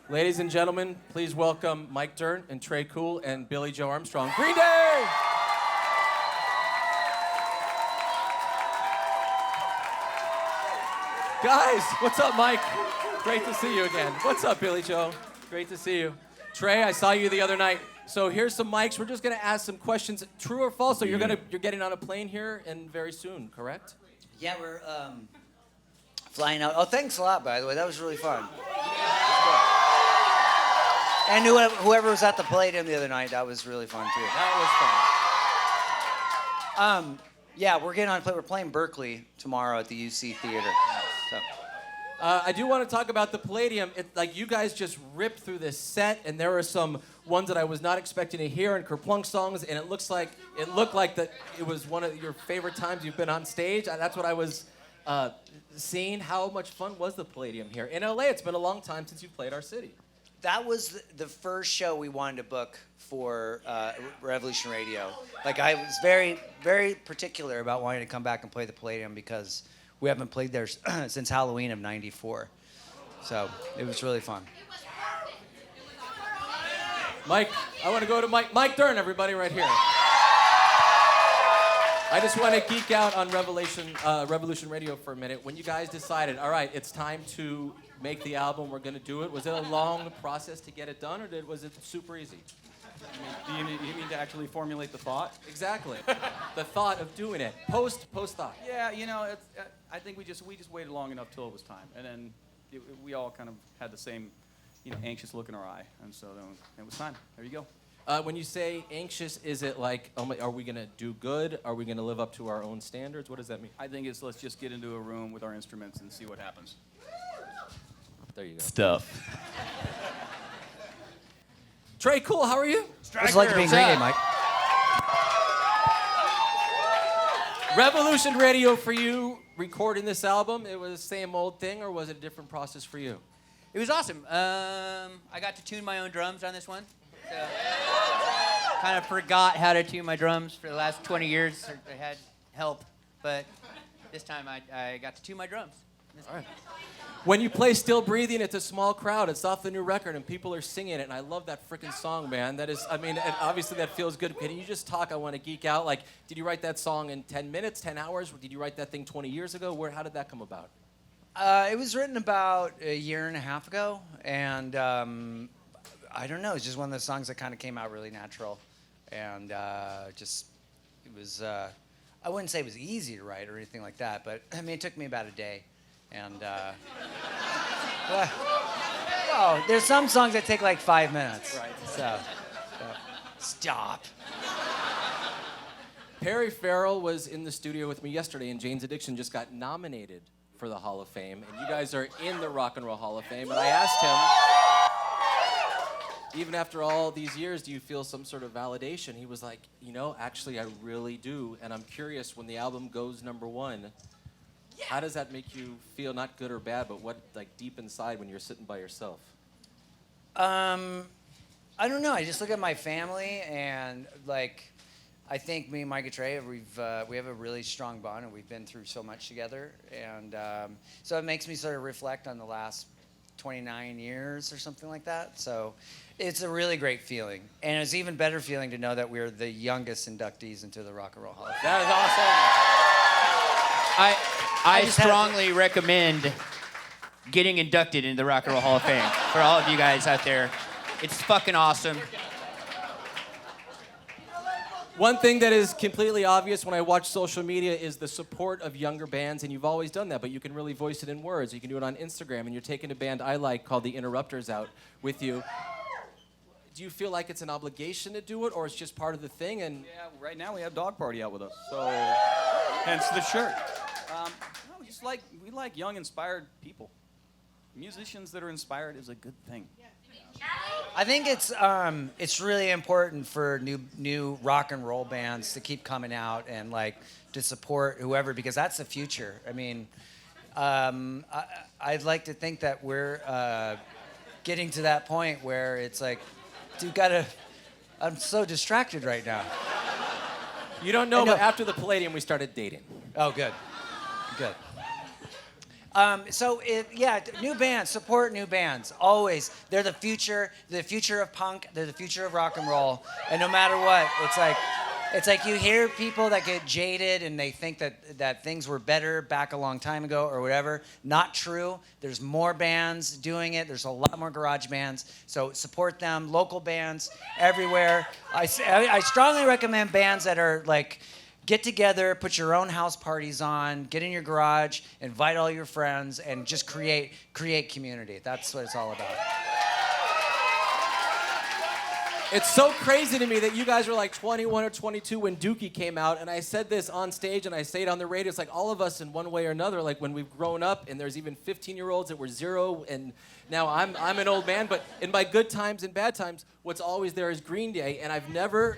Ladies and gentlemen, please welcome Mike Dirnt and Trey Cool and Billy Joe Armstrong. Green Day! Guys, what's up, Mike? Great to see you again. What's up, Billy Joe? Great to see you. Trey, I saw you the other night. So here's some mics. We're just gonna ask some questions. True or false? So you're getting on a plane here and very soon, correct? Yeah, we're flying out. Oh, thanks a lot, by the way. That was really fun. And whoever was at the Palladium the other night, that was really fun too. That was fun. Yeah, we're getting on a plane. We're playing Berkeley tomorrow at the UC Theater. So. I do want to talk about the Palladium. Like, you guys just ripped through this set, and there were some ones that I was not expecting to hear, and KROQ songs, and it looked like that it was one of your favorite times you've been on stage. That's what I was seeing. How much fun was the Palladium here in LA? It's been a long time since you've played our city. That was the first show we wanted to book for Revolution Radio. Like, I was very, very particular about wanting to come back and play the Palladium because we haven't played there since Halloween of '94. So it was really fun. Mike, I want to go to Mike Dirnt, everybody, right here. I just want to geek out on Revolution Radio for a minute. When you guys decided, all right, it's time to make the album, we're going to do it, was it a long process to get it done, or was it super easy? You mean to actually formulate the thought? Exactly. The thought of doing it. Post thought. Yeah, I think we just waited long enough till it was time, and then we all kind of had the same, anxious look in our eye, and so then it was time. There you go. When you say anxious, is it like, are we going to do good? Are we going to live up to our own standards? What does that mean? I think it's let's just get into a room with our instruments and see what happens. There you go. Stuff. Trey, cool. How are you? Stryker. It's like being Green Day, Mike. Revolution Radio for you, recording this album, it was the same old thing, or was it a different process for you? It was awesome. I got to tune my own drums on this one. So, kind of forgot how to tune my drums for the last 20 years. I had help, but this time I got to tune my drums. All right. When you play Still Breathing, it's a small crowd. It's off the new record, and people are singing it, and I love that freaking song, man. And obviously that feels good. Can you just talk? I want to geek out. Like, did you write that song in 10 minutes, 10 hours? Did you write that thing 20 years ago? How did that come about? It was written about a year and a half ago, and I don't know. It's just one of those songs that kind of came out really natural, and it was. I wouldn't say it was easy to write or anything like that, but it took me about a day. And well, there's some songs that take like 5 minutes. Right. So stop. Perry Farrell was in the studio with me yesterday, and Jane's Addiction just got nominated for the Hall of Fame, and you guys are in the Rock and Roll Hall of Fame. And I asked him, even after all these years, do you feel some sort of validation? He was like, actually, I really do, and I'm curious when the album goes #1. How does that make you feel, not good or bad, but what, like, deep inside when you're sitting by yourself? I don't know. I just look at my family, and like, I think me and Mike and Trey, we have a really strong bond, and we've been through so much together, and so it makes me sort of reflect on the last 29 years or something like that. So it's a really great feeling, and it's an even better feeling to know that we're the youngest inductees into the Rock and Roll Hall of Fame. That is awesome. I strongly recommend getting inducted into the Rock and Roll Hall of Fame for all of you guys out there. It's fucking awesome. One thing that is completely obvious when I watch social media is the support of younger bands, and you've always done that, but you can really voice it in words. You can do it on Instagram, and you're taking a band I like called The Interrupters out with you. Do you feel like it's an obligation to do it, or it's just part of the thing? And Yeah, right now we have Dog Party out with us, so hence the shirt. We like young, inspired people. Musicians that are inspired is a good thing. I think it's really important for new rock and roll bands to keep coming out and like to support whoever, because that's the future. I'd like to think that we're getting to that point where it's like, I'm so distracted right now. you don't know, but after the Palladium, we started dating. Oh, good. New bands, support new bands, always. They're the future of punk, they're the future of rock and roll, and no matter what, it's like you hear people that get jaded and they think that things were better back a long time ago or whatever. Not true. There's more bands doing it. There's a lot more garage bands. So support them. Local bands everywhere. I strongly recommend bands that are like, get together, put your own house parties on, get in your garage, invite all your friends, and just create community. That's what it's all about. It's so crazy to me that you guys were like 21 or 22 when Dookie came out, and I said this on stage and I say it on the radio. It's like all of us in one way or another, like when we've grown up, and there's even 15-year-olds that were 0, and now I'm an old man, but in my good times and bad times, what's always there is Green Day, and I've never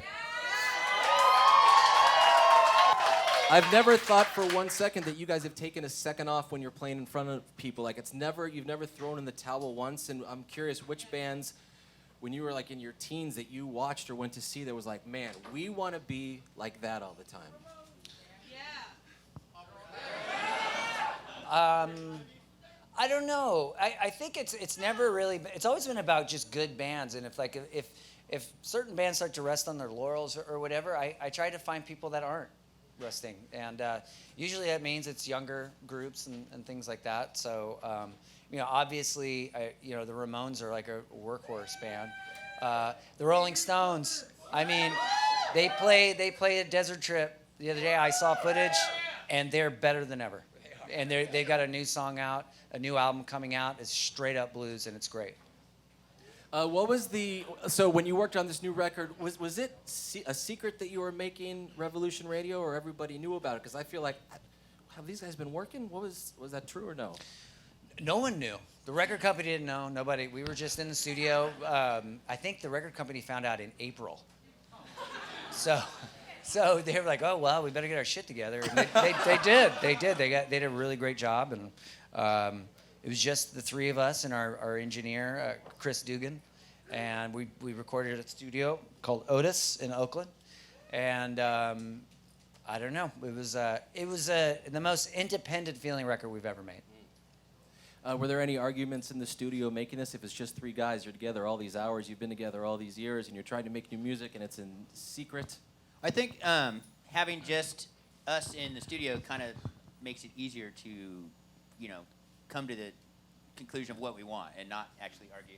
thought for 1 second that you guys have taken a second off when you're playing in front of people. Like you've never thrown in the towel once, and I'm curious which bands, when you were like in your teens, that you watched or went to see that was like, man, we want to be like that all the time. I don't know. I think it's never really. It's always been about just good bands, and if certain bands start to rest on their laurels or whatever, I try to find people that aren't resting, and usually that means it's younger groups and things like that. So obviously, the Ramones are like a workhorse band. The Rolling Stones, I mean, they played a Desert Trip the other day. I saw footage, and they're better than ever. And they got a new song out, a new album coming out. It's straight up blues, and it's great. So when you worked on this new record, was it a secret that you were making Revolution Radio, or everybody knew about it? Because I feel like, have these guys been working? Was that true or no? No one knew. The record company didn't know. Nobody. We were just in the studio. I think the record company found out in April. So they were like, oh, well, we better get our shit together. And they did. They did. They did a really great job. And it was just the three of us and our engineer, Chris Dugan. And we recorded at a studio called Otis in Oakland. And I don't know. It was the most independent feeling record we've ever made. Were there any arguments in the studio making this? If it's just three guys, you're together all these hours, you've been together all these years, and you're trying to make new music, and it's in secret? I think having just us in the studio kind of makes it easier to, come to the conclusion of what we want and not actually argue.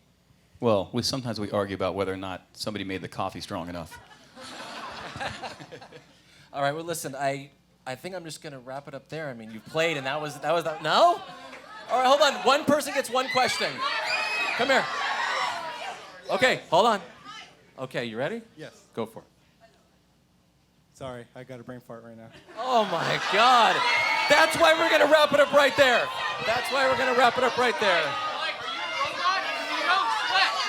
Well, sometimes we argue about whether or not somebody made the coffee strong enough. All right, well, listen, I think I'm just going to wrap it up there. I mean, you played, and that was no? All right, hold on. One person gets one question. Come here. Okay, hold on. Okay, you ready? Yes. Go for it. Sorry, I got a brain fart right now. Oh, my God. That's why we're going to wrap it up right there.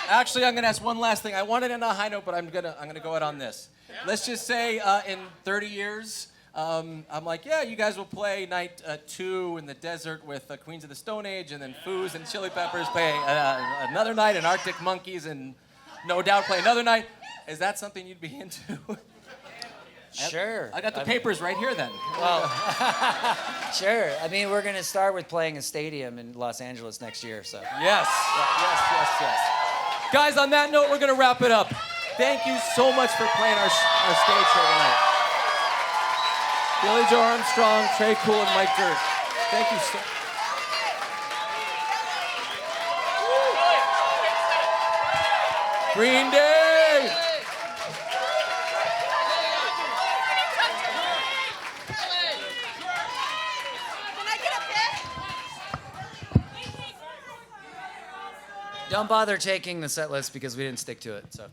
Actually, I'm going to ask one last thing. I wanted to end on a high note, but I'm gonna go out on this. Let's just say in 30 years, I'm like, yeah, you guys will play night 2 in the desert with Queens of the Stone Age, and then Foos and Chili Peppers play another night, and Arctic Monkeys and No Doubt play another night. Is that something you'd be into? Sure. I got the papers right here then. Well, sure. I mean, we're going to start with playing a stadium in Los Angeles next year, so. Yes. Guys, on that note, we're going to wrap it up. Thank you so much for playing our stage show tonight. Billy Joe Armstrong, Trey Cool, and Mike Dirt. Thank you so much. Green Day! Don't bother taking the set list because we didn't stick to it, so.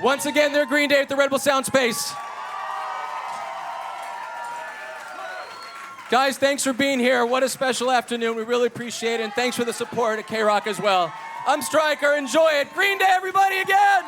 Once again, they're Green Day at the Red Bull Sound Space. Guys, thanks for being here. What a special afternoon. We really appreciate it, and thanks for the support at KROQ as well. I'm Stryker. Enjoy it. Green Day, everybody, again!